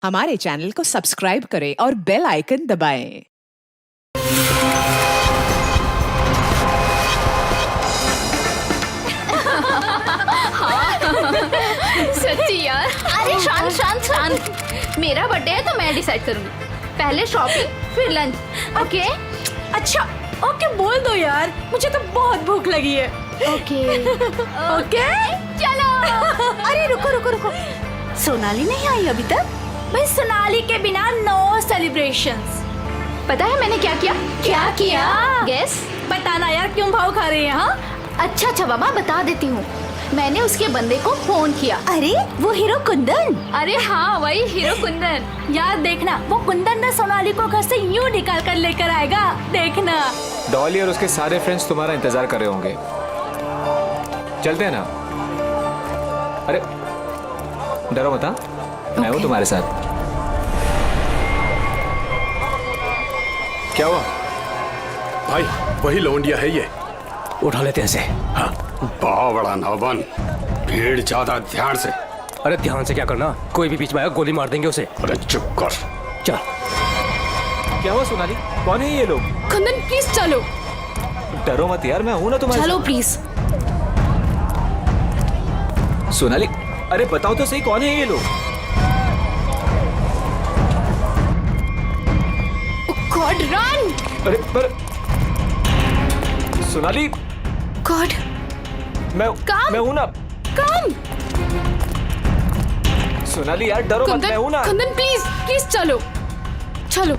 हमारे चैनल को सब्सक्राइब करें और बेल आइकन दबाएं। सच्ची यार। अरे शांत शांत शांत, मेरा बर्थडे है तो मैं डिसाइड करूंगी। पहले शॉपिंग फिर लंच, ओके? अच्छा ओके बोल दो यार, मुझे तो बहुत भूख लगी है। ओके ओके चलो। अरे रुको रुको रुको, सोनाली नहीं आई अभी तक? भाई सोनाली के बिना नो सेलिब्रेशंस। पता है मैंने क्या किया? क्या किया? गेस। बताना यार, क्यों भाव खा रही है? हाँ अच्छा बाबा बता देती हूँ। मैंने उसके बंदे को फोन किया। अरे वो हीरो कुंदन। अरे हाँ वही हीरो कुंदन। यार देखना, वो कुंदन ना सोनाली को घर से यूं निकाल कर लेकर आएगा, देखना। डॉली और उसके सारे फ्रेंड्स तुम्हारा इंतजार कर रहे होंगे। चलते हैं ना? अरे डरो मत, मैं हूँ तुम्हारे साथ। क्या हुआ? भाई वही लौंडिया है ये। उठा लेते हैं इसे। हाँ, बावड़ा ना बन, भीड़ ज्यादा, ध्यान से। अरे ध्यान से क्या करना, कोई भी बीच में आया गोली मार देंगे उसे। अरे चुप कर। चल। क्या हुआ सोनाली? कौन है ये लोग? कुंदन प्लीज चलो। डरो मत यार, मैं हूं ना तुम्हारे चलो साथ। प्लीज। सोनाली अरे बताओ तो सही, कौन है ये लोग? God run. अरे पर सोनाली, गॉड मैं काम। हूं ना। कम। सोनाली यार डरो मत, मैं हूं ना। कुंदन प्लीज प्लीज चलो चलो।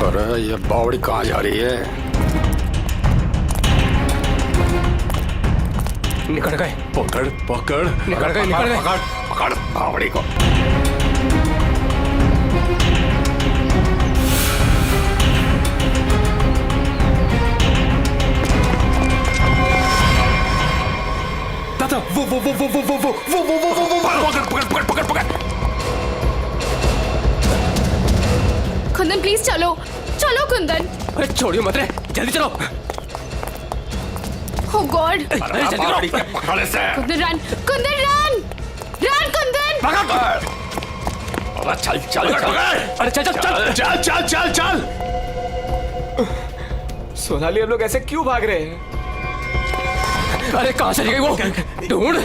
अरे ये बावड़ी कहाँ जा रही है? निकल गए। पकड़ पकड़ निकल गए, निकल गए। पकड़ पकड़ बावड़ी को। दादा वो पकड़ पकड़ पकड़ पकड़। कुंदन प्लीज चलो चलो कुंदन। अरे छोड़ियो मत रे, जल्दी चलो। ओ गॉड। अरे जल्दी बावड़ी करो। के पकड़ से। Kundan run, Kundan run, run Kundan. पकड़। अरे चल चल चल। अरे चल चल चल। चल चल चल चल। सोनाली हम लोग ऐसे क्यों भाग रहे हैं? अरे कहाँ चली गई वो? ढूंढ।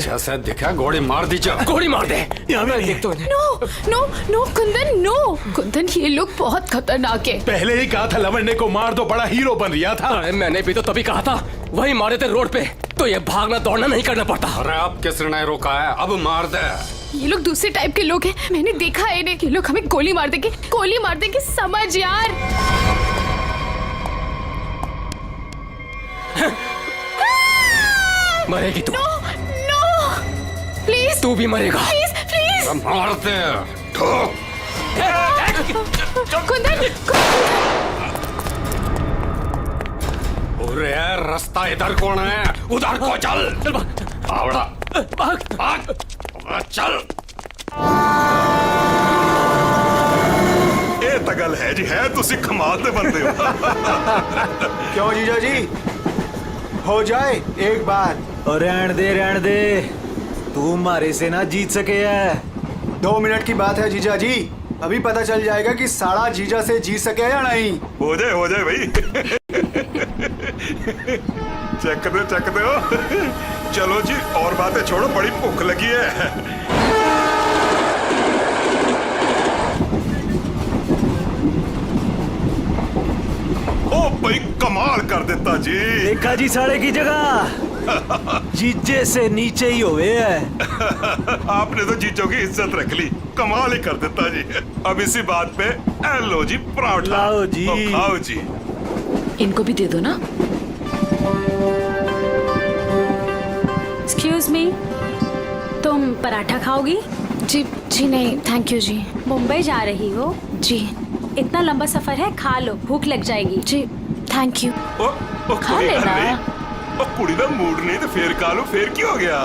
जैसे दिखा गोली मार दी। चल गोली मार दे। देख तो इन्हें। No no no Kundan no. Kundan ये लोग बहुत खतरनाक है। पहले ही कहा था लवंडे को मार दो, बड़ा हीरो बन रिया था। अरे मैंने भी तो तभी कहा था, वही मारे थे रोड पे, तो ये भागना दौड़ना नहीं करना पड़ता। अरे अब किसने नहीं रोका है? अब मार दे। ये लोग दूसरे टाइप के लोग हैं, मैंने देखा है इन्हें। ये लोग हमें गोली मार देंगे, समझ यार। मरेगी तू। No no please. तू भी मरेगा। Please please. मार दे। ठोक। कुंदन अरे रास्ता इधर कौन है? उधर को चल। बावड़ा भाग। भाग। चल। ਇਹ ਤਾਂ ਗੱਲ ਹੈ ਜੀ, ਹੈ ਤੁਸੀਂ ਕਮਾਲ ਦੇ ਬੰਦੇ ਹੋ। क्यों जीजा जी, हो जाए एक बार। और रहन दे, तू मारे से ना जीत सके है। 2 मिनट की बात है जीजा जी, अभी पता चल जाएगा कि साड़ा जीजा से जीत सके या नहीं। हो जाए भाई। चक दो। चलो जी, और बातें छोड़ो, बड़ी भूख लगी है। ओ भाई कमाल कर देता जी। देखा जी साड़े की जगह जीजे से नीचे ही हुए है। आपने तो जीजों की इज्जत रख ली, कमाल ही कर देता जी। अब इसी बात पे लो जी पराठा। लाओ जी। तो खाओ जी। इनको भी दे दो ना। एक्सक्यूज मी, तुम पराठा खाओगी? जी जी नहीं थैंक यू जी। मुंबई जा रही हो? जी इतना लंबा सफर है, खा लो, भूख लग जाएगी। जी थैंक यू। ओ खा कुड़ी लेना। ओ कुड़ी दा मूड नहीं तो फिर खा लो, फिर क्या हो गया?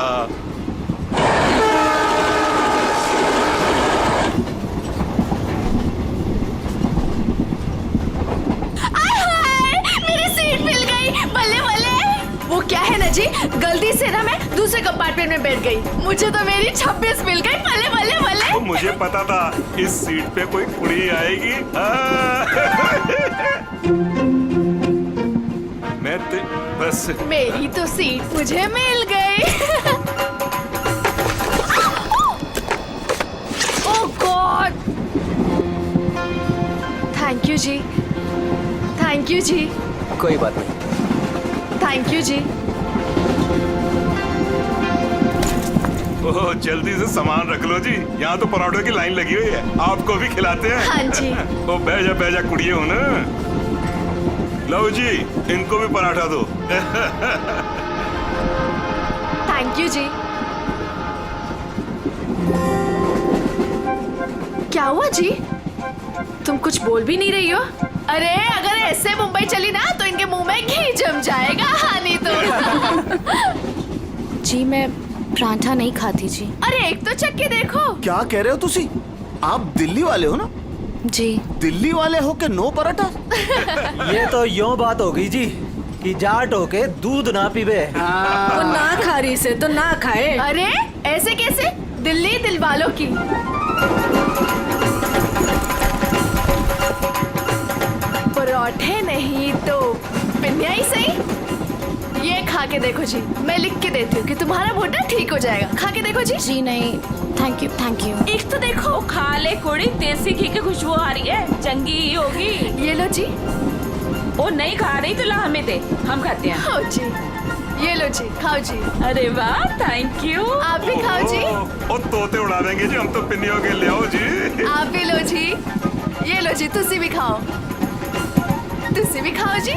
मेरी सीट मिल गई, बल्ले बल्ले। वो क्या है ना जी, गलती से ना मैं दूसरे कंपार्टमेंट में बैठ गई। मुझे तो मेरी 26 मिल गई। बल्ले बल्ले बल्ले। तो मुझे पता था इस सीट पे कोई कुड़ी आएगी। बस मेरी तो सीट मुझे मिल गई। ओह गॉड, थैंक यू जी, थैंक यू जी, कोई बात नहीं। थैंक यू जी। ओह, जल्दी से सामान रख लो जी, यहाँ तो पराठों की लाइन लगी हुई है, आपको भी खिलाते हैं। हाँ जी। ओ बैजा बैजा कुड़िए हो ना। लो जी, इनको भी पराठा दो। थैंक यू जी। क्या हुआ जी, तुम कुछ बोल भी नहीं रही हो? अरे अगर ऐसे मुंबई चली ना तो इनके मुंह में घी जम जाएगा। हाँ नहीं तो। जी मैं पराठा नहीं खाती जी। अरे एक तो चख के देखो। क्या कह रहे हो तुसी? आप दिल्ली वाले हो ना? जी दिल्ली वाले हो के नो पराठा? ये तो यूं बात हो गई जी कि जाट हो के दूध ना पीवे। वो ना खा रही से तो ना खाए। अरे ऐसे कैसे? दिल्ली दिल वालों की। पराठे नहीं तो पिन्निया ही सही। ये खा के देखो जी, मैं लिख के देती हूँ कि तुम्हारा मोटा ठीक हो जाएगा। खा के देखो जी। जी नहीं, थैंक यू थैंक यू। एक तो देखो। खा ले कुड़ी, देसी घी की खुशबू आ रही है, चंगी ही होगी। ये लो जी। ओ नहीं खा रही तो ला हमें दे, हम खाते हैं। खाओ जी, ये लो जी, खाओ जी। अरे वाह, थैंक यू। आप भी खाओ जी। ओ तोते उड़ा देंगे जी, हम तो पिन्नियों के ले आओ जी। आप भी लो जी। ये लो जी, तुसी भी खाओ। तुसी भी खाओ जी।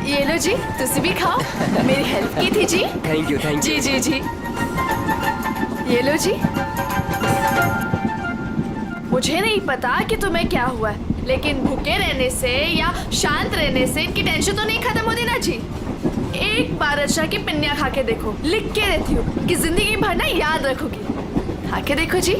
ये लो जी, तुसी भी खाओ। मेरी हेल्प की थी जी। थैंक यू थैंक जी जी जी। ये लो जी। मुझे नहीं पता कि तुम्हें क्या हुआ है, लेकिन भूखे रहने से या शांत रहने से इनकी टेंशन तो नहीं खत्म होती ना जी। एक बार अच्छा की पिन्निया खा के देखो, लिख के देती हूँ कि जिंदगी भर ना याद रखोगी। खा के देखो जी।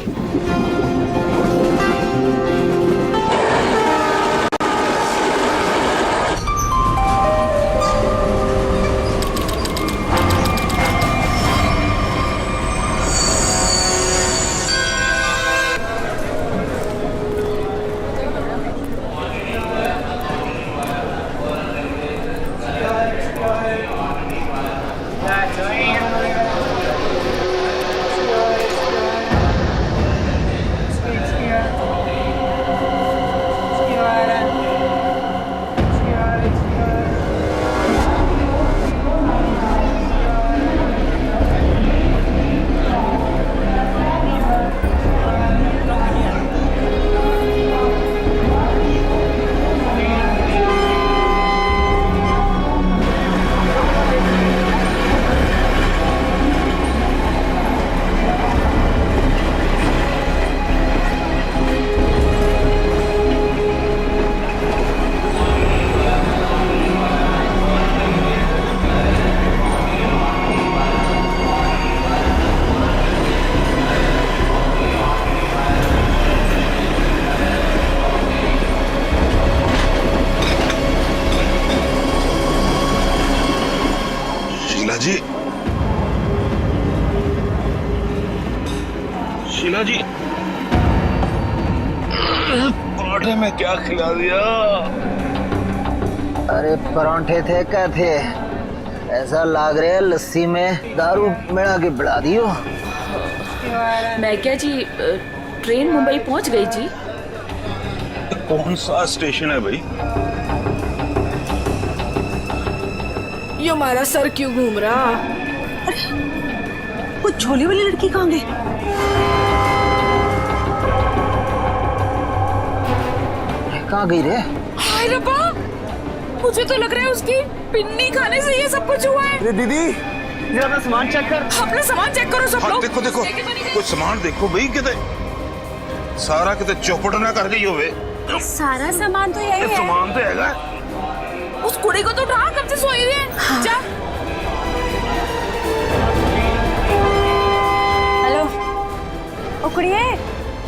शीला जी, पराठे में क्या खिला दिया? अरे परांठे थे क्या थे? ऐसा लाग रहा है लस्सी में दारू मिला के बढ़ा दियो। मैं क्या जी, ट्रेन मुंबई पहुंच गई जी। कौन सा स्टेशन है भाई? ये हमारा सर क्यों घूम रहा? वो झोले वाली लड़की कहाँ गई? कहाँ गई रे? हाय रब्बा, मुझे तो लग रहा है उसकी पिन्नी खाने से ये सब कुछ हुआ है। दीदी जरा अपना सामान चेक कर। अपना सामान चेक करो सब लोग। देखो देखो, कुछ सामान देखो भाई, किते सारा किते चौपट ना कर गई होवे। सारा सामान तो यही है। सामान तो हैगा। उस कुड़ी को तो उठा, कब से सोई हुई है। हाँ। जा। हेलो, ओ कुड़िए,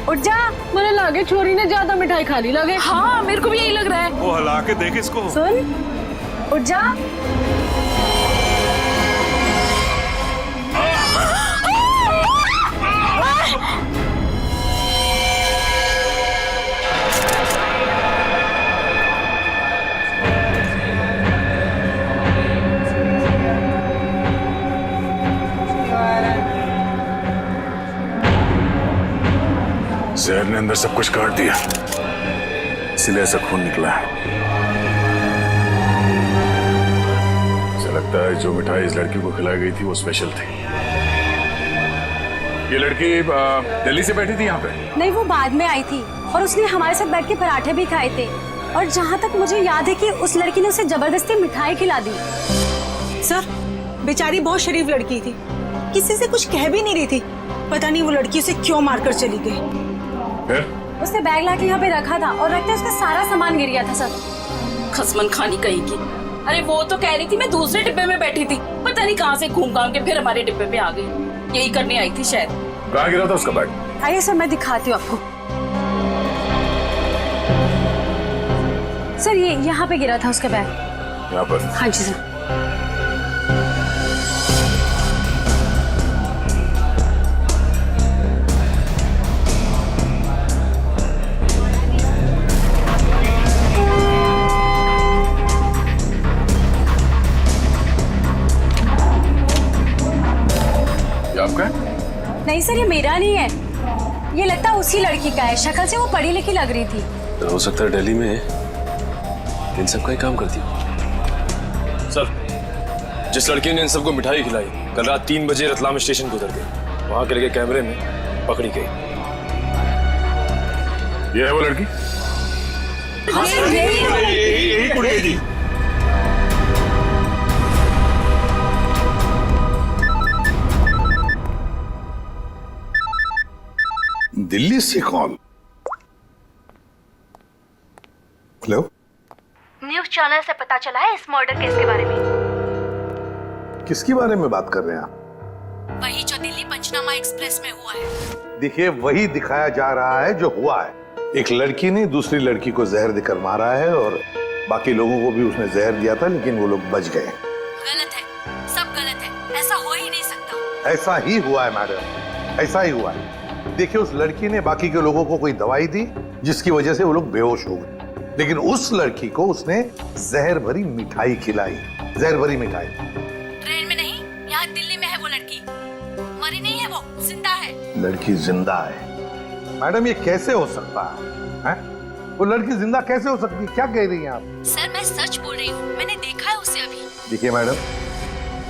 उठ जा। मुझे लगे छोरी ने ज्यादा मिठाई खा ली लगे। हाँ, मेरे को भी यही लग रहा है। वो हिला के देख इसको। सुन, उठ जा। जहर ने अंदर सब कुछ काट दिया, इसलिए ऐसा खून निकला है। मुझे लगता है जो मिठाई इस लड़की को खिलाई गई थी वो स्पेशल थी। ये लड़की दिल्ली से बैठी थी यहाँ पे? नहीं, वो बाद में आई थी और उसने हमारे साथ बैठ के पराठे भी खाए थे। और जहाँ तक मुझे याद है कि उस लड़की ने उसे जबरदस्ती मिठाई खिला दी। सर, बेचारी बहुत शरीफ लड़की थी, किसी से कुछ कह भी नहीं रही थी। पता नहीं वो लड़की उसे क्यों मारकर चली गई। फिर? उसने बैग लाके यहाँ पे रखा था और रखते उसका सारा सामान गिर गया था सर। खसमन खानी कहीं की। अरे वो तो कह रही थी मैं दूसरे डिब्बे में बैठी थी, पता नहीं कहाँ से घूम घाम के फिर हमारे डिब्बे पे आ गई। यही करने आई थी शायद। कहाँ गिरा था उसका बैग? आइए सर, मैं दिखाती हूँ आपको। सर, ये यहाँ पे गिरा था उसका बैग। यहाँ पर? हाँ जी सर। नहीं सर, ये मेरा नहीं है, ये लगता है उसी लड़की का है। शक्ल से वो पढ़ी लिखी लग रही थी। तो हो सकता है दिल्ली में इन सब का ही काम करती हो। सर, जिस लड़की ने इन सबको मिठाई खिलाई कल रात 3 बजे रतलाम स्टेशन को उतर गई, वहां के लगे कैमरे में पकड़ी गई। ये है वो लड़की? यही कुड़ी जी। दिल्ली से कौन? हेलो, न्यूज़ चैनल से पता चला है इस मर्डर केस के बारे में। किसके बारे में बात कर रहे हैं आप? वही जो दिल्ली पंचनामा एक्सप्रेस में हुआ है। देखिए, वही दिखाया जा रहा है जो हुआ है। एक लड़की ने दूसरी लड़की को जहर देकर मारा है और बाकी लोगों को भी उसने जहर दिया था, लेकिन वो लोग बच गए। गलत है, सब गलत है, ऐसा हो ही नहीं सकता। ऐसा ही हुआ है मैडम, ऐसा ही हुआ है। देखिए, उस लड़की ने बाकी के लोगों को कोई दवाई दी जिसकी वजह से वो लोग बेहोश हो गए, लेकिन उस लड़की को उसने जहर भरी मिठाई खिलाई। जहर भरी मिठाई। ट्रेन में नहीं, यहाँ दिल्ली में है वो लड़की। मरी नहीं है, वो जिंदा है। लड़की जिंदा है? मैडम, ये कैसे हो सकता है? वो लड़की जिंदा कैसे हो सकती है? क्या कह रही हैं आप? सर, मैं सच बोल रही हूँ, मैंने देखा है उसे अभी। देखिए मैडम,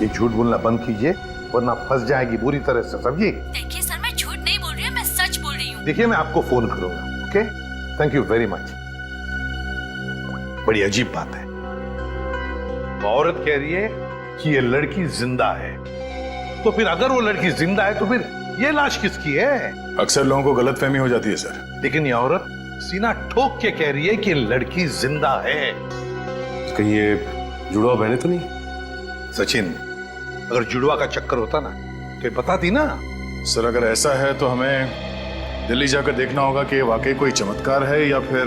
ये झूठ बोलना बंद कीजिए वरना फंस जाएगी बुरी तरह से, समझिए? देखिए सर, मैं झूठ नहीं बोल रही हूँ, मैं सच बोल रही हूँ। देखिए, मैं आपको फोन करूंगा। Okay, thank you very much. बड़ी अजीब बात है, वो औरत कह रही है कि ये लड़की जिंदा है, तो फिर अगर वो लड़की जिंदा है तो फिर ये लाश किसकी है? अक्सर लोगों को गलतफहमी हो जाती है सर। लेकिन ये औरत सीना ठोक के कह रही है कि लड़की जिंदा है। कहीं ये जुड़वा बहने तो नहीं? सचिन, अगर जुड़वा का चक्कर होता ना तो बताती ना। सर, अगर ऐसा है तो हमें दिल्ली जाकर देखना होगा कि वाकई कोई चमत्कार है या फिर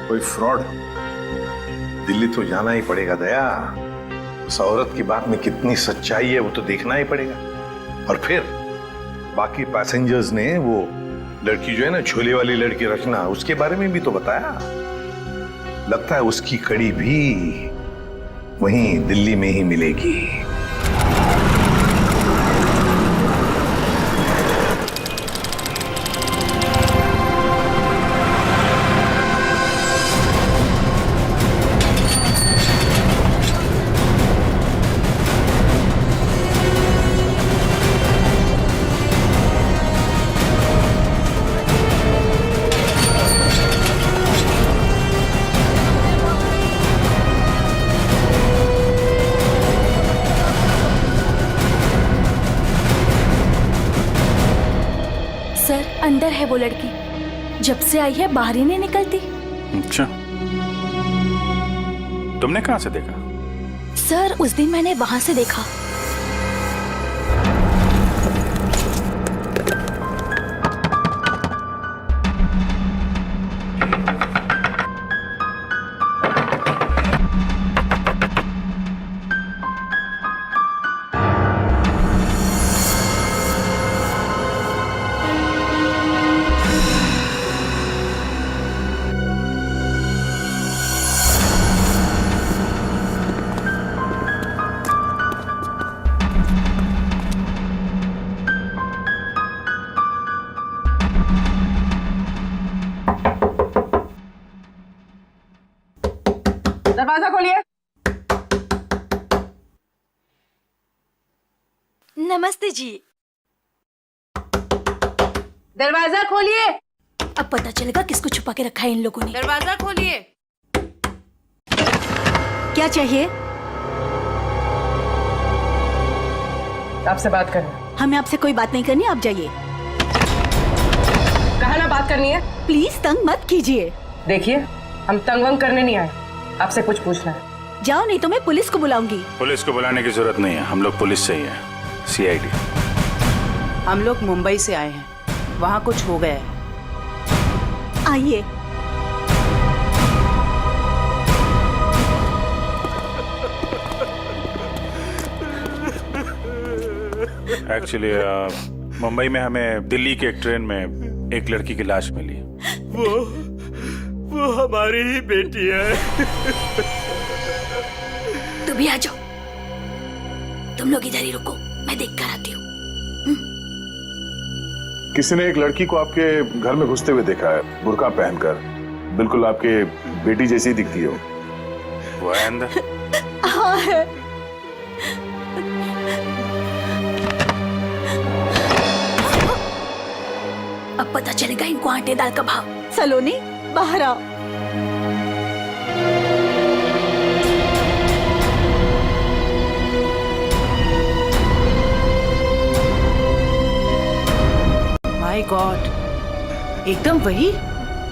कोई फ्रॉड। दिल्ली तो जाना ही पड़ेगा दया। उस औरत की बात में कितनी सच्चाई है वो तो देखना ही पड़ेगा। और फिर बाकी पैसेंजर्स ने वो लड़की जो है ना, झोले वाली लड़की रचना, उसके बारे में भी तो बताया। लगता है उसकी कड़ी भी वहीं दिल्ली में ही मिलेगी। सर, अंदर है वो लड़की, जब से आई है बाहर ही नहीं निकलती। अच्छा, तुमने कहां से देखा? सर, उस दिन मैंने वहां से देखा। दरवाजा खोलिए। नमस्ते जी। दरवाजा खोलिए। अब पता चलेगा किसको छुपा के रखा है इन लोगों ने। दरवाजा खोलिए। क्या चाहिए? आपसे बात करना। हमें आपसे कोई बात नहीं करनी, आप जाइए। कहा ना बात करनी है। प्लीज तंग मत कीजिए। देखिए, हम तंग वंग करने नहीं आए, आपसे कुछ पूछना है। जाओ, नहीं तो मैं पुलिस को बुलाऊंगी। पुलिस को बुलाने की जरूरत नहीं है, हम लोग पुलिस से ही हैं, CID। हम लोग मुंबई से आए हैं, वहाँ कुछ हो गया है। आइए। एक्चुअली मुंबई में हमें दिल्ली के एक ट्रेन में एक लड़की की लाश मिली। वो हमारी ही बेटी है। तुम भी आ जाओ। तुम लोग इधर ही रुको, मैं देख कर आती हूँ। किसी ने एक लड़की को आपके घर में घुसते हुए देखा है, बुर्का पहनकर, बिल्कुल आपके बेटी जैसी दिखती है वो है अंदर? हाँ है। अब पता चलेगा इनको आटे दाल का भाव। सलोनी, बाहर आओ। माय गॉड, एकदम वही।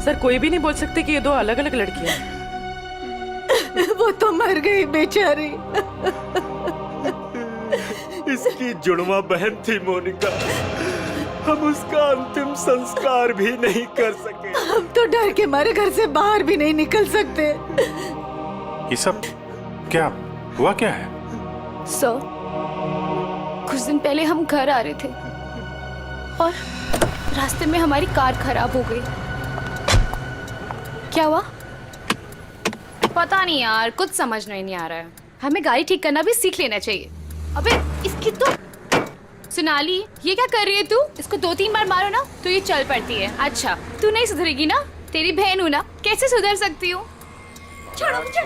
सर, कोई भी नहीं बोल सकते कि ये दो अलग अलग लड़कियां हैं। वो तो मर गई बेचारी। इसकी जुड़वा बहन थी मोनिका। हम उसका अंतिम संस्कार भी नहीं कर सके। हम तो डर के मारे घर से बाहर भी नहीं निकल सकते। ये सब क्या हुआ, क्या है? सर, कुछ दिन पहले हम घर आ रहे थे और रास्ते में हमारी कार खराब हो गई। क्या हुआ? पता नहीं यार, कुछ समझ नहीं आ रहा है। हमें गाड़ी ठीक करना भी सीख लेना चाहिए। अबे इसकी तो सोनाली, ये क्या कर रही है तू? इसको 2-3 बार मारो ना तो ये चल पड़ती है। अच्छा, तू नहीं सुधरेगी ना? तेरी बहन हूँ ना, कैसे सुधर सकती हूँ? छोड़ो मुझे।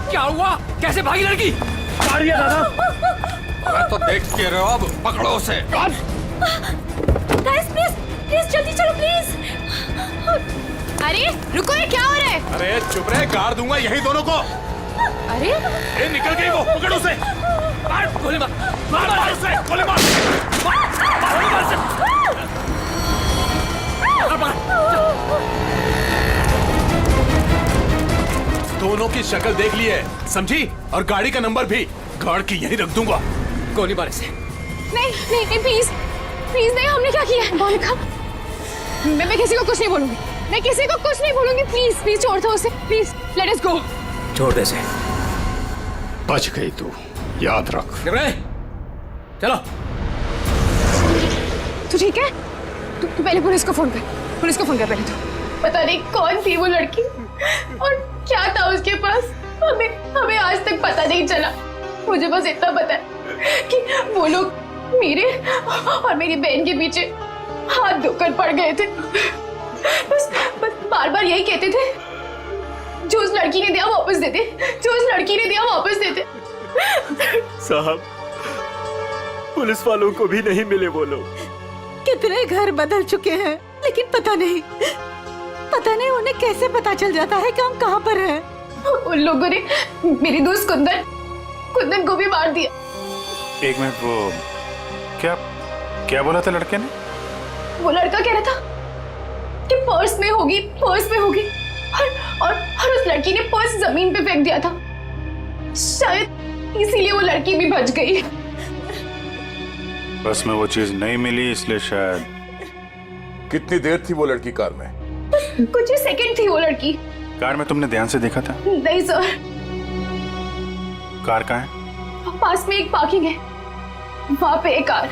क्या हुआ? कैसे भागी लड़की? मारिए दादा। तो देख के रहो, अब पकड़ो उसे। गाइस प्लीज जल्दी चलो प्लीज। अरे रुको, ये क्या हो रहा है? अरे चुप रहे, गाड़ दूंगा यही दोनों को। अरे ये निकल गई वो, पकड़ उसे। मार, गोली मार, मार उसे, गोली मार, गोली मार उसे। दोनों की शक्ल देख ली है, समझी? और गाड़ी का नंबर भी गाड़ के यहीं रख दूंगा। गोली मार इसे। नहीं प्लीज नहीं, हमने क्या किया है? मोनिका, मैं किसी को कुछ नहीं बोलूंगी। मैं किसी को कुछ नहीं बोलूंगी। प्लीज छोड़ दो उसे, प्लीज लेट अस गो। छोड़ दे इसे। बच गई तू, याद रख। चलो। तू ठीक है? तू पहले पुलिस को फोन कर पहले तो। पता नहीं कौन थी वो लड़की और क्या था उसके पास, हमें आज तक पता नहीं चला। मुझे बस इतना पता है कि वो लोग मेरे और मेरी बहन के पीछे हाथ धोकर पड़ गए थे। बस बार बार यही कहते थे, जो उस लड़की ने दिया वापस दे दे, जो उस लड़की ने दिया वापस दे दे। साहब, पुलिस वालों को भी नहीं मिले वो लोग। कितने घर बदल चुके हैं, लेकिन पता नहीं उन्हें कैसे पता चल जाता है कि हम कहाँ पर हैं। उन लोगों ने मेरी दोस्त कुंदन को भी मार दिया। एक मिनट, वो क्या बोला था लड़के ने? वो लड़का कह रहा था कि पर्स में होगी और उस लड़की ने पर्स जमीन पे फेंक दिया था। शायद इसीलिए वो लड़की भी बच गई। बस में वो चीज नहीं मिली, इसलिए शायद। कितनी देर थी वो लड़की कार में? कुछ ही सेकंड थी वो लड़की। कार में तुमने ध्यान से देखा था? नहीं सर। कार कहाँ है? पास में एक पार्किंग है, वहां पे एक कार।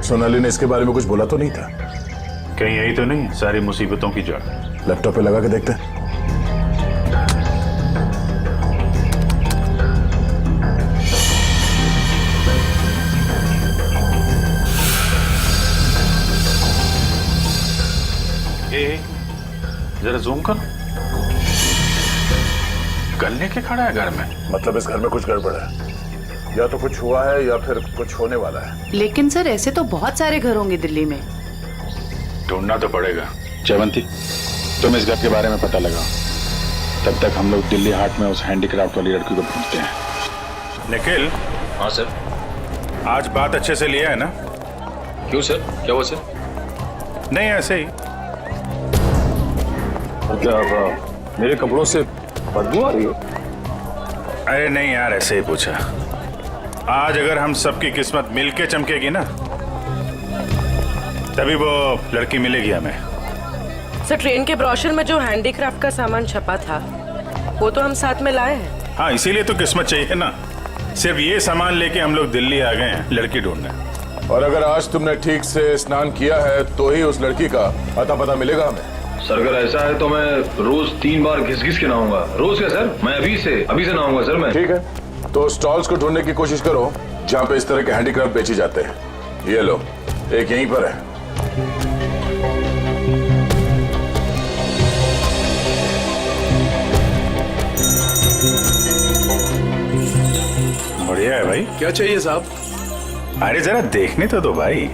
सोनाली ने इसके बारे में कुछ बोला तो नहीं था? कहीं यही तो नहीं सारी मुसीबतों की जड़? लैपटॉप पे लगा के देखते हैं। जरा जूम कर। गन लेके खड़ा है घर में? मतलब इस घर में कुछ गड़बड़ है, या तो कुछ हुआ है या फिर कुछ होने वाला है। लेकिन सर ऐसे तो बहुत सारे घर होंगे दिल्ली में। ढूंढना तो पड़ेगा। जयवंती, तुम इस घर के बारे में पता लगाओ, तब तक हम लोग दिल्ली हाट में उस हैंडीक्राफ्ट वाली लड़की को ढूंढते हैं। निखिल। हाँ सर। आज बात अच्छे से लिया है ना? क्यों सर, क्या हुआ सर? नहीं, ऐसे ही। क्या मेरे कपड़ों से बदबू आ रही है? अरे नहीं यार, ऐसे ही पूछा। आज अगर हम सबकी किस्मत मिलके चमकेगी ना, तभी वो लड़की मिलेगी हमें। सर ट्रेन के ब्रोशर में जो हैंडीक्राफ्ट का सामान छपा था वो तो हम साथ में लाए हैं। हाँ, इसीलिए तो किस्मत चाहिए ना। सिर्फ ये सामान लेके हम लोग दिल्ली आ गए हैं लड़की ढूंढने। और अगर आज तुमने ठीक से स्नान किया है तो ही उस लड़की का अता पता मिलेगा हमें। सर अगर ऐसा है तो मैं रोज 3 बार घिस घिस के नहाऊंगा। रोज क्या सर? मैं अभी से नहाऊंगा सर मैं। ठीक है, तो स्टॉल्स को ढूंढने की कोशिश करो जहाँ पे इस तरह के हैंडीक्राफ्ट बेचे जाते हैं। ये लो, एक यहीं पर है। बढ़िया है भाई। क्या चाहिए साहब? अरे जरा देखने तो दो भाई,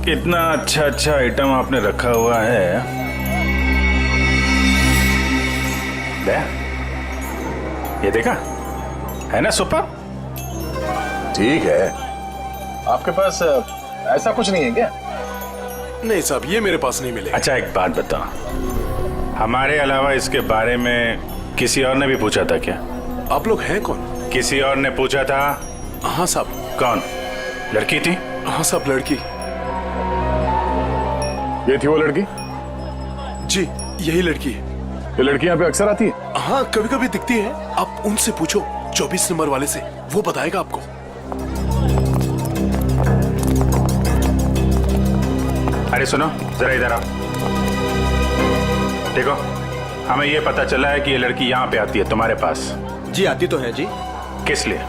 कितना अच्छा अच्छा आइटम आपने रखा हुआ है। दे, ये देखा है ना सुपर? ठीक है, आपके पास ऐसा कुछ नहीं है क्या? नहीं साहब, ये मेरे पास नहीं मिलेगा। अच्छा एक बात बताओ, हमारे अलावा इसके बारे में किसी और ने भी पूछा था क्या? आप लोग हैं कौन? किसी और ने पूछा था? हाँ साहब। कौन? लड़की थी? हाँ साहब, लड़की। ये थी वो लड़की? जी यही लड़की है। ये लड़की यहाँ पे अक्सर आती है? हाँ कभी कभी दिखती है। आप उनसे पूछो 24 नंबर वाले से, वो बताएगा आपको। अरे सुनो जरा इधर आओ। देखो, हमें ये पता चला है कि ये लड़की यहाँ पे आती है तुम्हारे पास। जी आती तो है जी। किस लिए?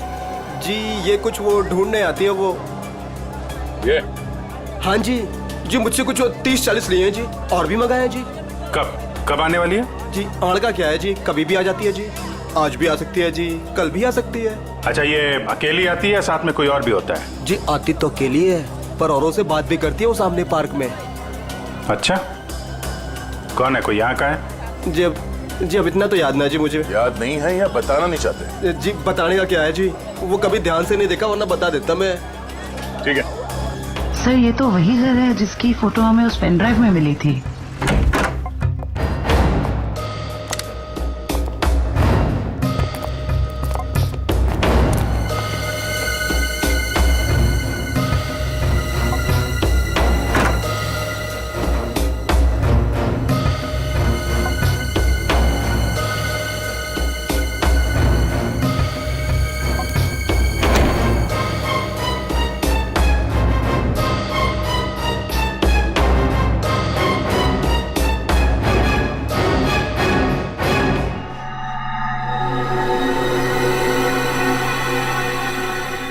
जी ये कुछ वो ढूंढने आती है वो। ये? हाँ जी, जी मुझसे कुछ 30-40 लिए हैं जी, और भी मंगाए हैं जी। कब आने वाली है? जी आड़ का क्या है जी, कभी भी आ जाती है जी। आज भी आ सकती है जी, कल भी आ सकती है। अच्छा, ये अकेली आती है, साथ में कोई और भी होता है? जी आती तो अकेली है, पर औरों से बात भी करती है वो सामने पार्क में। अच्छा, कौन है? कोई यहाँ का है? जी अब इतना तो याद ना जी मुझे। याद नहीं है या बताना नहीं चाहते? जी बताने का क्या है जी, वो कभी ध्यान से नहीं देखा, वरना बता देता मैं। ठीक है सर ये तो वही घर है जिसकी फोटो हमें उस पेन ड्राइव में मिली थी।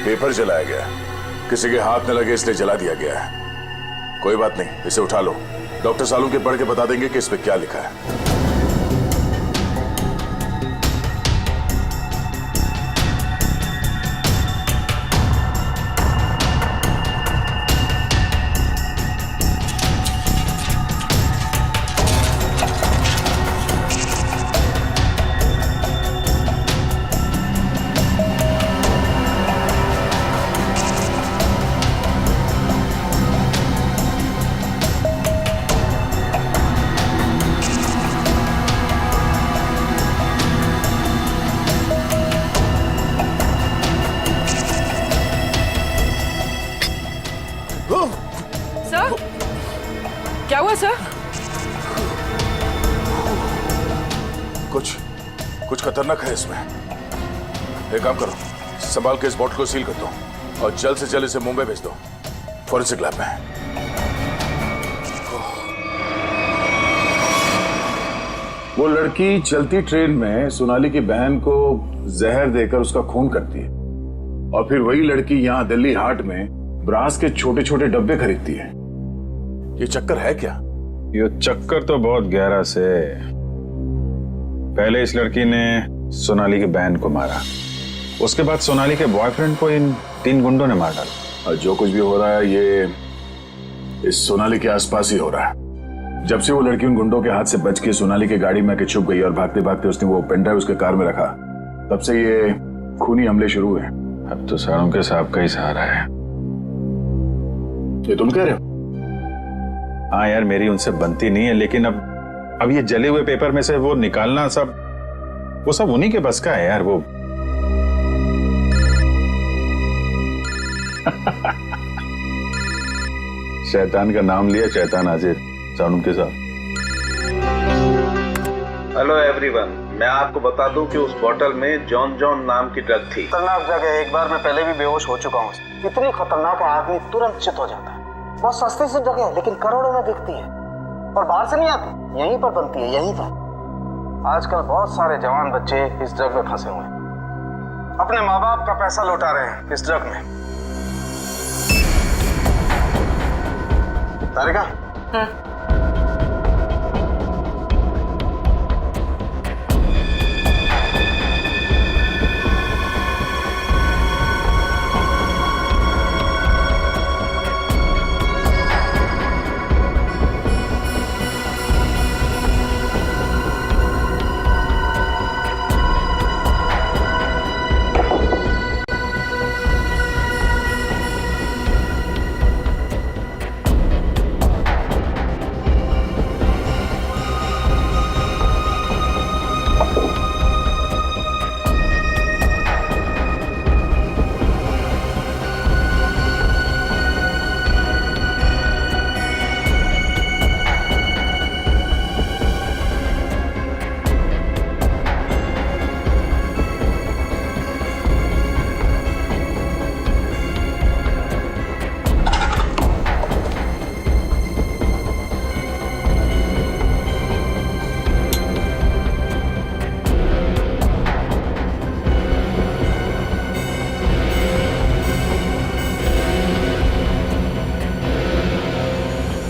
पेपर जलाया गया, किसी के हाथ न लगे इसलिए जला दिया गया है। कोई बात नहीं, इसे उठा लो, डॉक्टर सालू के पढ़ के बता देंगे कि इस पे क्या लिखा है। सर क्या हुआ सर? कुछ खतरनाक है इसमें। एक काम करो, संभाल के इस बॉटल को सील कर दो। और जल्द से जल्द इसे मुंबई भेज दो, फॉरेंसिक लैब में। वो लड़की चलती ट्रेन में सोनाली की बहन को जहर देकर उसका खून करती है, और फिर वही लड़की यहाँ दिल्ली हाट में ब्रास के छोटे छोटे डब्बे खरीदती है। ये चक्कर है क्या? ये चक्कर तो बहुत गहरा से। पहले इस लड़की ने सोनाली की बहन को मारा, उसके बाद सोनाली के बॉयफ्रेंड को इन 3 गुंडों ने मार डाला। और जो कुछ भी हो रहा है ये इस सोनाली के आसपास ही हो रहा है। जब से वो लड़की उन गुंडों के हाथ से बच के सोनाली की गाड़ी में आके छुप गई और भागते भागते उसने वो पेनड्राइव उसके कार में रखा, तब से ये खूनी हमले शुरू हुए। अब तो सारों के सांप का ही सहारा है। ये तुम कह रहे हो? हाँ यार, मेरी उनसे बनती नहीं है, लेकिन अब ये जले हुए पेपर में से वो निकालना वो सब उन्हीं के बस का है यार। वो शैतान का नाम लिया, शैतान हाजिर सानुम के साथ। हेलो एवरीवन, मैं आपको बता दूं कि उस बोतल में जॉन जॉन नाम की ड्रग थी। खतरनाक जगह, एक बार मैं पहले भी बेहोश हो चुका हूँ। इतनी खतरनाक आदमी तुरंत चित हो जाता है। बहुत सस्ती सी जगह है, लेकिन करोड़ों में बिकती है और बाहर से नहीं आती, यहीं पर बनती है, यहीं पर। आजकल बहुत सारे जवान बच्चे इस ड्रग में फंसे हुए हैं, अपने माँ बाप का पैसा लौटा रहे हैं इस ड्रग में। तारिका,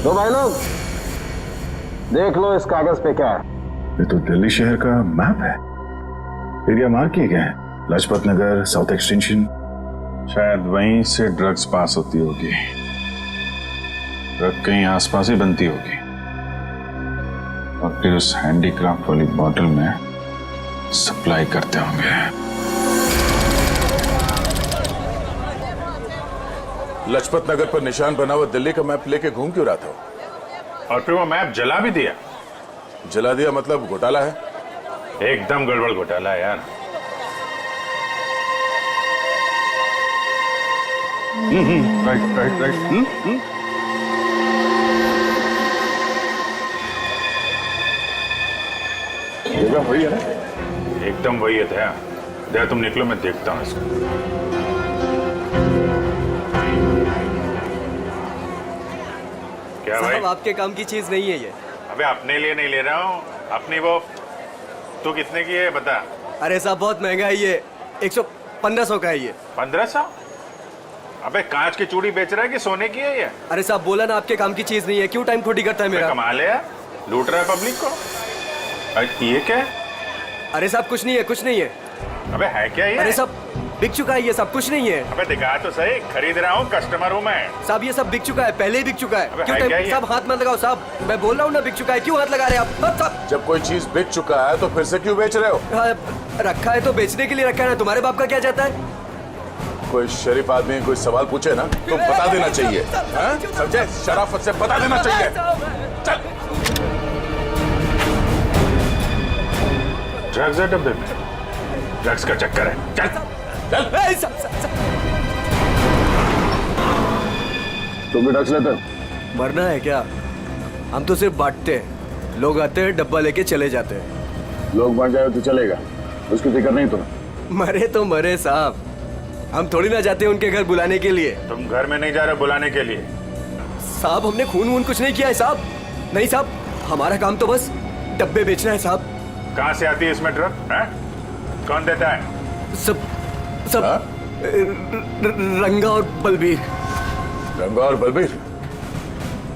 तो भाई लोग देख लो इस कागज पे क्या है। ये तो दिल्ली शहर का मैप है। एरिया मार्क किए गए हैं, लाजपत नगर, साउथ एक्सटेंशन। शायद वहीं से ड्रग्स पास होती होगी। ड्रग कहीं आसपास ही बनती होगी और फिर उस हैंडीक्राफ्ट वाली बॉटल में सप्लाई करते होंगे। लाजपत नगर पर निशान बना हुआ दिल्ली का मैप लेके घूम क्यों रहा था? और फिर वो मैप जला भी दिया। जला दिया मतलब घोटाला है? एकदम गड़बड़ घोटाला है यार। Right right right. जगह वही है ना? एकदम वही है दया। दया तुम निकलो, मैं देखता हूँ इसको। क्या भाई? आपके काम की चीज नहीं है ये। अबे अपने लिए नहीं ले रहा हूँ, अपनी वो। तू कितने की है बता? अरे साहब बहुत महंगा है ये, 1500 का है ये। 1500? अबे कांच की चूड़ी बेच रहा है कि सोने की है ये? अरे साहब बोला ना आपके काम की चीज नहीं है, क्यों टाइम खोटी करता है मेरा? कमाल है यार, लूट रहा है पब्लिक को। ये क्या है? अरे साहब कुछ नहीं है, कुछ नहीं है। अबे है क्या ये? अरे साहब बिक चुका है ये सब, कुछ नहीं है। अबे दिखा तो सही, खरीद रहा हूँ, कस्टमर हूँ मैं। साहब ये सब बिक चुका है, पहले ही बिक चुका है। क्यों टाइम साहब हाथ मत लगाओ साहब, मैं बोल रहा हूँ ना बिक चुका है, क्यों हाथ लगा रहे हैं आप? साहब जब कोई चीज बिक चुका है तो फिर से क्यों बेच रहे हो? रखा है तो बेचने के लिए रखा है ना, तुम्हारे बाप का क्या जाता है? कोई शरीफ आदमी कोई सवाल पूछे ना तो बता देना चाहिए, समझे? शराफत से बता देना चाहिए। चल। ड्रग्स है डब्बे में, ड्रग्स का चक्कर है। चल चल। तुम भी ड्रग्स लेते? मरना है क्या? हम तो सिर्फ बांटते हैं, लोग आते हैं डब्बा लेके चले जाते हैं। लोग मर जाए तो चलेगा, उसकी फिक्र नहीं तुम्हें? मरे तो मरे साहब, हम थोड़ी ना जाते उनके घर बुलाने के लिए। तुम घर में नहीं जा रहे बुलाने के लिए? साहब हमने खून वून कुछ नहीं किया है साहब। नहीं साहब, हमारा काम तो बस डब्बे बेचना है साहब। कहाँ से आती है इसमें ड्रग? कौन देता है? सब रंगा और बलबीर। रंगा और बलबीर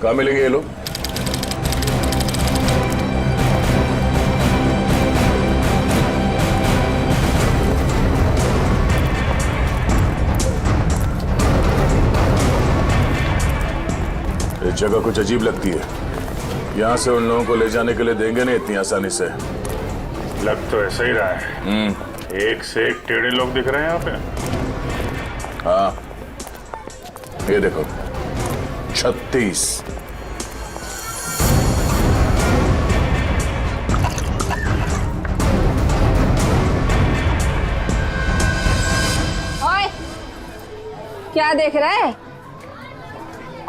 कहाँ मिलेंगे ये लोग? ये जगह कुछ अजीब लगती है। यहाँ से उन लोगों को ले जाने के लिए देंगे नहीं इतनी आसानी से। लग तो ऐसा ही रहा है। एक से एक टेढ़े लोग दिख रहे हैं यहाँ पे। हाँ, ये देखो 36। ओए, क्या देख रहे हैं?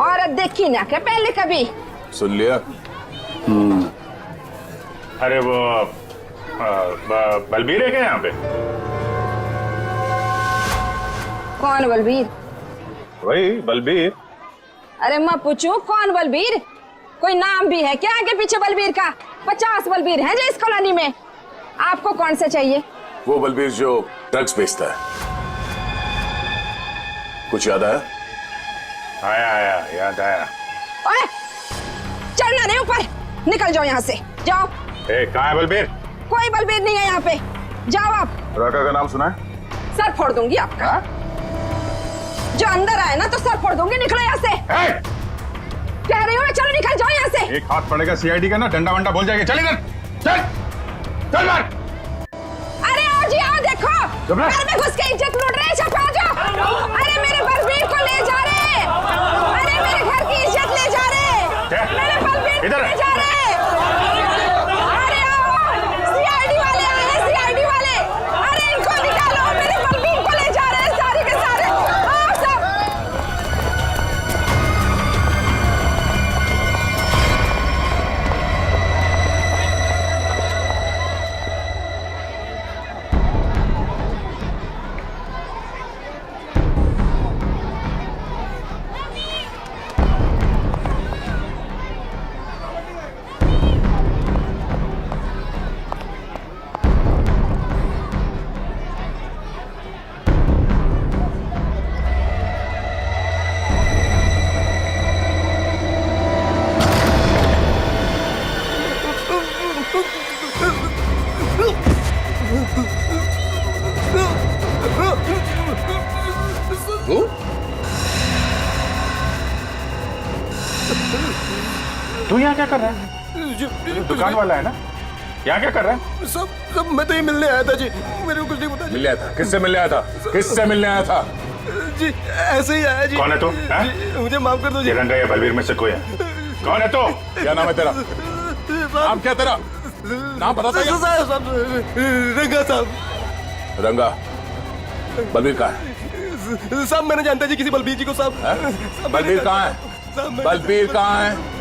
औरत देखी ना क्या पहले कभी? सुन लिया? अरे वो बलबीर है क्या यहाँ पे? कौन बलबीर? वही बलबीर। अरे मैं पूछूं कौन बलबीर? कोई नाम भी है क्या आगे पीछे बलबीर का? 50 बलबीर हैं जो इस कॉलोनी में। आपको कौन सा चाहिए? वो बलबीर जो ड्रग्स बेचता है। कुछ याद आया? आया याद आया। ओए, चढ़ना नहीं ऊपर, निकल जाओ यहाँ से, जाओ। कहाँ है बलबीर? कोई बलबीर नहीं है यहाँ पे, जाओ आप। राका का नाम सुना है? सर फोड़ दूंगी आपका। जो अंदर आए ना तो सर फोड़ दूंगी, निकलो यहाँ से। कह रही हूँ चलो निकल जाओ यहाँ से। एक हाथ पड़ेगा सीआईडी का ना, डंडा वंडा बोल जाएगा। चल इधर, चल चल मार। अरे आओ जी आओ, देखो घर में घुस के इज्जत लूट रहे हैं। सब आ जाओ। अरे मेरे बलबीर को ले जा रहे, अरे मेरे घर की इज्जत ले जा रहे, मेरे बलबीर को ले जा रहे। अरे आओ, सीआईडी वाले आए हैं, सीआईडी वाले। अरे इनको निकालो, मेरे बलबीर को ले जा रहे हैं सारे के सारे। आओ सब। तू यहाँ क्या कर रहा है? दुकान वाला है ना? यहाँ क्या कर रहा है? सब मैं तो ये मिलने आया था जी, मेरे को कुछ नहीं पता। मिलने आया था? किससे मिलने आया था? किससे मिलने आया था? जी ऐसे ही आया जी। कौन है तू? जी, मुझे माफ कर दो जी। रंगा या बलबीर में से कोई है? कौन है तू? क्या नाम है तेरा? नाम क्या तेरा? नाम बता। रंगा साहब। रंगा। बलबीर कहाँ है? साहब मैंने जानता जी किसी बलबीर जी को साहब। बलबीर कहाँ है? बलबीर कहाँ है?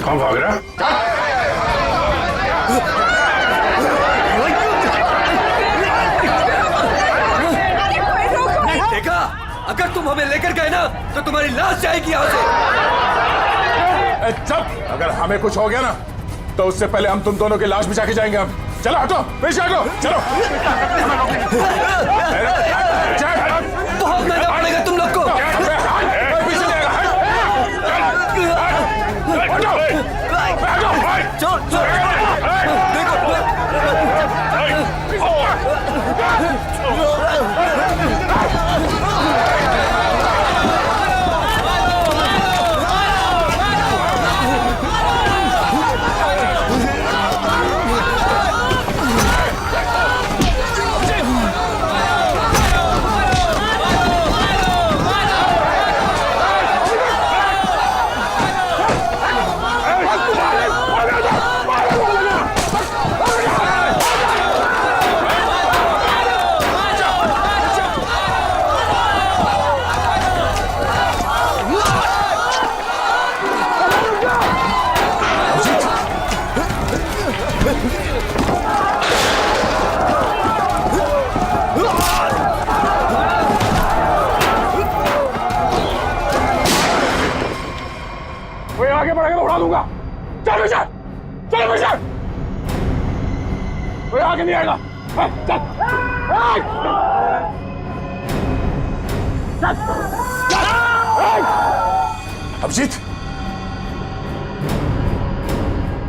कौन भाग रहा? देखा, अगर तुम हमें लेकर गए ना तो तुम्हारी लाश जाएगी यहाँ से। चुप! अगर हमें कुछ हो गया ना तो उससे पहले हम तुम दोनों की लाश बिछा के जाएंगे। हम चलो, हटो, पीछे हटो, चलो। बहुत महंगा पड़ेगा तुम लोग को। पीछे जाएगा। चल पीछे, चल पीछे, कोई आगे नहीं आएगा। चल, अभिजीत,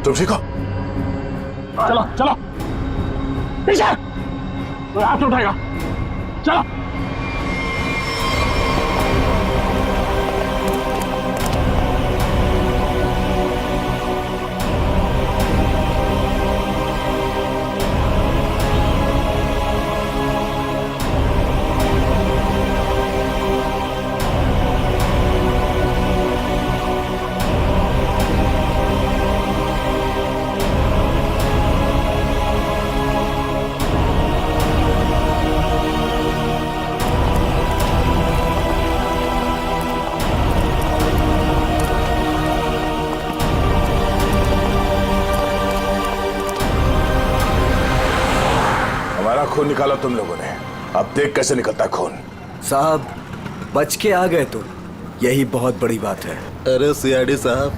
तुम ठीक हो? चलो चलो पीछे, कोई हाथ नहीं उठाएगा। चलो खून निकाला तुम लोगों ने, अब देख कैसे निकलता है खून। साहब बच के आ गए तुम, यही बहुत बड़ी बात है। अरे सीआईडी साहब,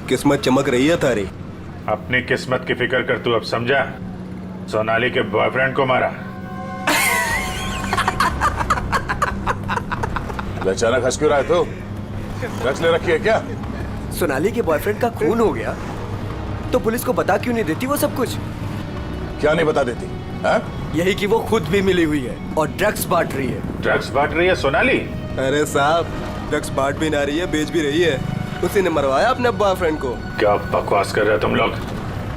किस्मत चमक रही है तारी। अपनी किस्मत की फिक्र कर तू अब समझा? सोनाली के बॉयफ्रेंड को मारा। अचानक हंस क्यों रहा है तू? ड्रग्स ले रखी है क्या? सोनाली के बॉयफ्रेंड का खून हो गया तो पुलिस को बता क्यों नहीं देती वो सब कुछ? क्या नहीं बता देती है? यही कि वो खुद भी मिली हुई है और ड्रग्स बांट रही है। ड्रग्स बांट रही है सोनाली? अरे साहब, ड्रग्स बांट भी ना रही है, बेच भी रही है। उसी ने मरवाया अपने बॉयफ्रेंड को। क्या बकवास कर रहे हो तुम लोग?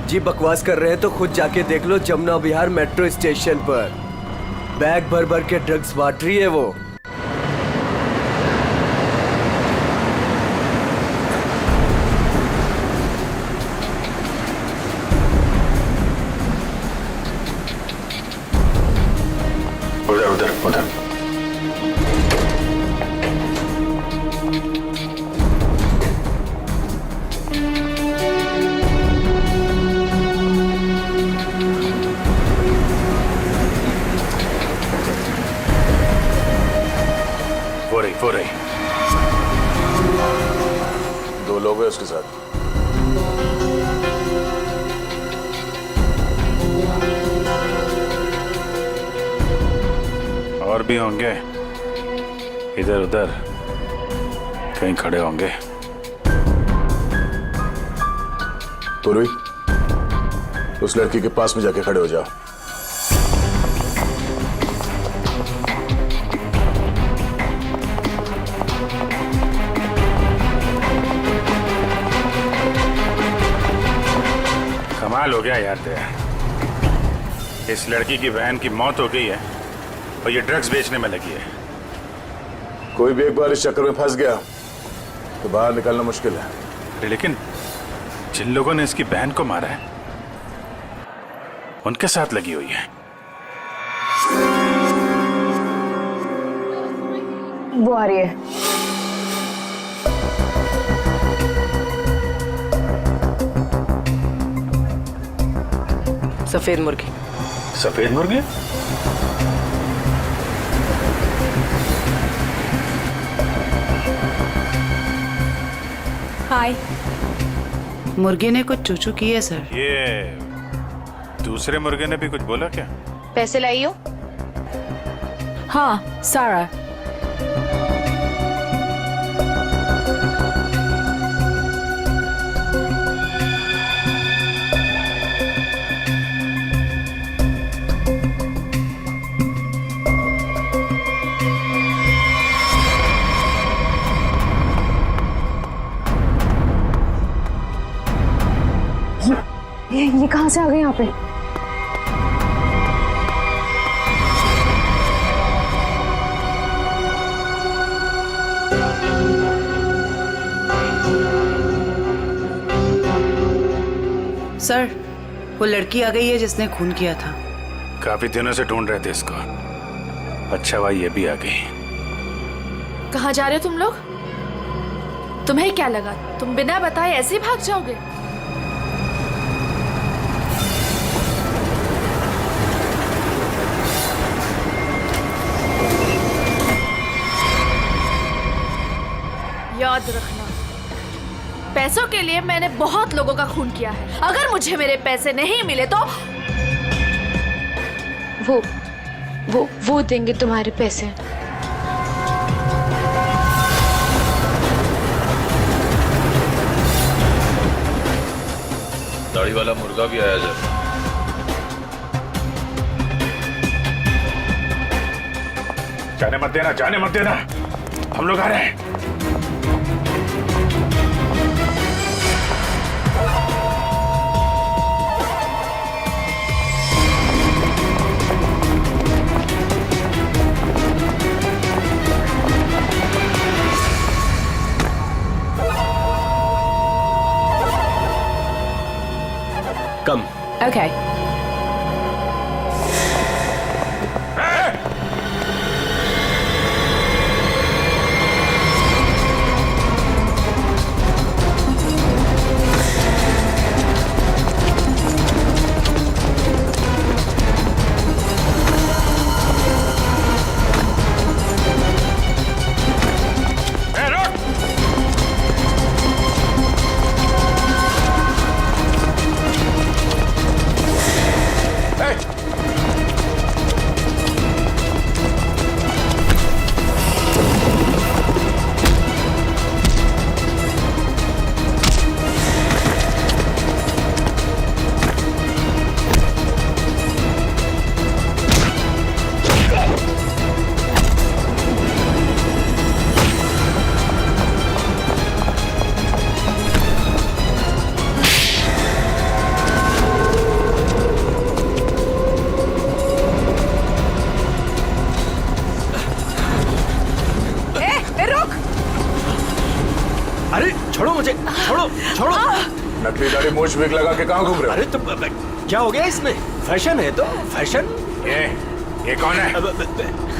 जी बकवास कर रहे हैं तो खुद जाके देख लो, जमुना विहार मेट्रो स्टेशन पर बैग भर भर के ड्रग्स बांट रही है वो। उधर उधर वो रही 2 लोग हैं उसके साथ। और भी होंगे, इधर उधर कहीं खड़े होंगे। पूर्वी, उस लड़की के पास में जाके खड़े हो जाओ। कमाल हो गया यार तेरा। इस लड़की की बहन की मौत हो गई है और ये ड्रग्स बेचने में लगी है। कोई भी एक बार इस चक्कर में फंस गया तो बाहर निकलना मुश्किल है। लेकिन जिन लोगों ने इसकी बहन को मारा है उनके साथ लगी हुई है। वो आ रही है। सफेद मुर्गी। सफेद मुर्गी? हाय। मुर्गे ने कुछ चूचू की है सर। ये दूसरे मुर्गे ने भी कुछ बोला क्या? पैसे लाई हो? हाँ, सारा। ये कहां से आ गए यहाँ पे? सर, वो लड़की आ गई है जिसने खून किया था। काफी दिनों से ढूंढ रहे थे इसको। अच्छा भाई, ये भी आ गई। कहाँ जा रहे हो तुम लोग? तुम्हें क्या लगा तुम बिना बताए ऐसे ही भाग जाओगे? याद रखना, पैसों के लिए मैंने बहुत लोगों का खून किया है। अगर मुझे मेरे पैसे नहीं मिले तो वो देंगे तुम्हारे पैसे। दाढ़ी वाला मुर्गा भी आया जाए। जाने मत देना, जाने मत देना, हम लोग आ रहे हैं। कम। Okay. अरे छोड़ो मुझे, छोड़ो छोड़ो। नकली दाढ़ी मूछ विग लगा के कहाँ घूम रहे हो? अरे तुम क्या हो गया इसमें? फैशन है तो फैशन। ये कौन है?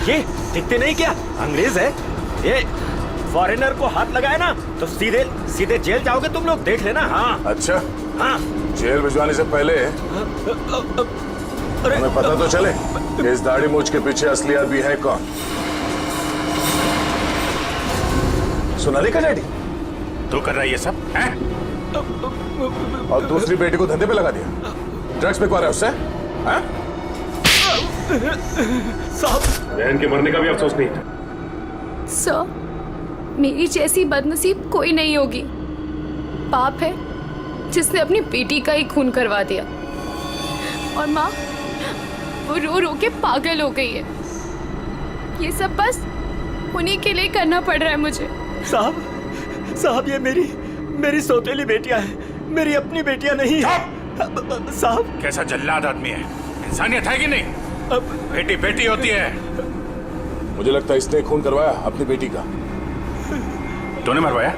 ये दिखते नहीं क्या? अंग्रेज है ये। फॉरेनर को हाथ लगाए ना तो सीधे सीधे जेल जाओगे तुम लोग, देख लेना। हाँ अच्छा, हाँ। जेल भिजवाने से पहले हमें पता तो चले कि इस दाढ़ी मूछ के पीछे असली आदमी है कौन। सोनाली का डैडी तू कर रहा है ये सब हैं? और दूसरी बेटी को धंधे पे लगा दिया, ड्रग्स बिकवा रहा है उससे। साहब, बहन के मरने का भी अफसोस नहीं था। सर, मेरी जैसी बदनसीब कोई नहीं होगी। पाप है जिसने अपनी बेटी का ही खून करवा दिया, और माँ वो रो रो के पागल हो गई है। ये सब बस उन्हीं के लिए करना पड़ रहा है मुझे। साहब ये मेरी सौतेली बेटियां हैं, मेरी अपनी बेटियां नहीं है। साहब कैसा जल्लाद आदमी है, इंसानियत है कि नहीं? बेटी बेटी होती है। मुझे लगता है इसने खून करवाया अपनी बेटी का। तूने मरवाया है?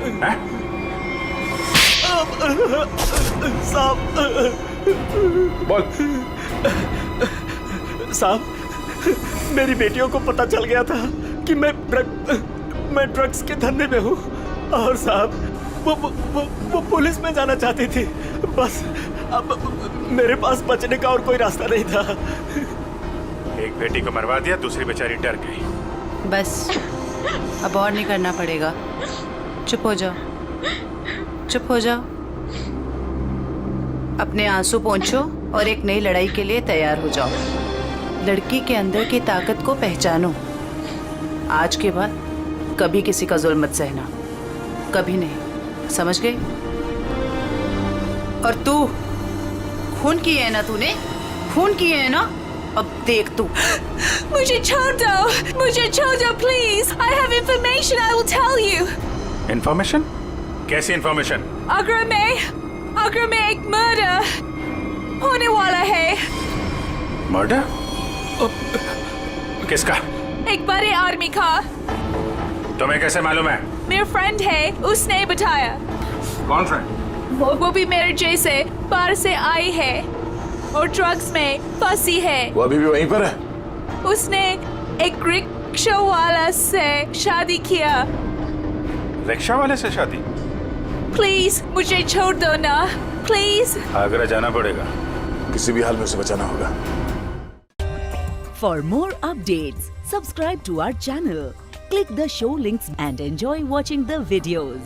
साहब बोल। साहब मेरी बेटियों को पता चल गया था कि मैं ड्रग्स के धंधे में हूँ, और साहब वो पुलिस में जाना चाहती थी। बस अब मेरे पास बचने का और कोई रास्ता नहीं था। एक बेटी को मरवा दिया, दूसरी बेचारी डर गई। बस अब और नहीं करना पड़ेगा। चुप हो जाओ, चुप हो जाओ। अपने आंसू पोंछो और एक नई लड़ाई के लिए तैयार हो जाओ। लड़की के अंदर की ताकत को पहचानो। आज के बाद कभी किसी का जुल्म मत सहना, कभी नहीं, समझ गए? और तू खून किए है ना, तूने खून किए है ना, अब देख तू। मुझे छोड़ दो please. I have information, I will tell you. Information? कैसी इंफॉर्मेशन? आगरा में एक मर्डर होने वाला है। मर्डर? किसका? एक बड़े आदमी का। तुम्हें कैसे मालूम है? मेरा फ्रेंड है, उसने बताया। कौन फ्रेंड? वो भी मेरे जैसे बाहर से आई है और ड्रग्स में फंसी है। वो अभी भी वहीं पर है? उसने एक रिक्शा वाला से शादी किया। रिक्शा वाले से शादी? प्लीज मुझे छोड़ दो ना, प्लीज। आगरा जाना पड़ेगा, किसी भी हाल में उसे बचाना होगा। For more updates, subscribe to our channel, click the show links and enjoy watching the videos.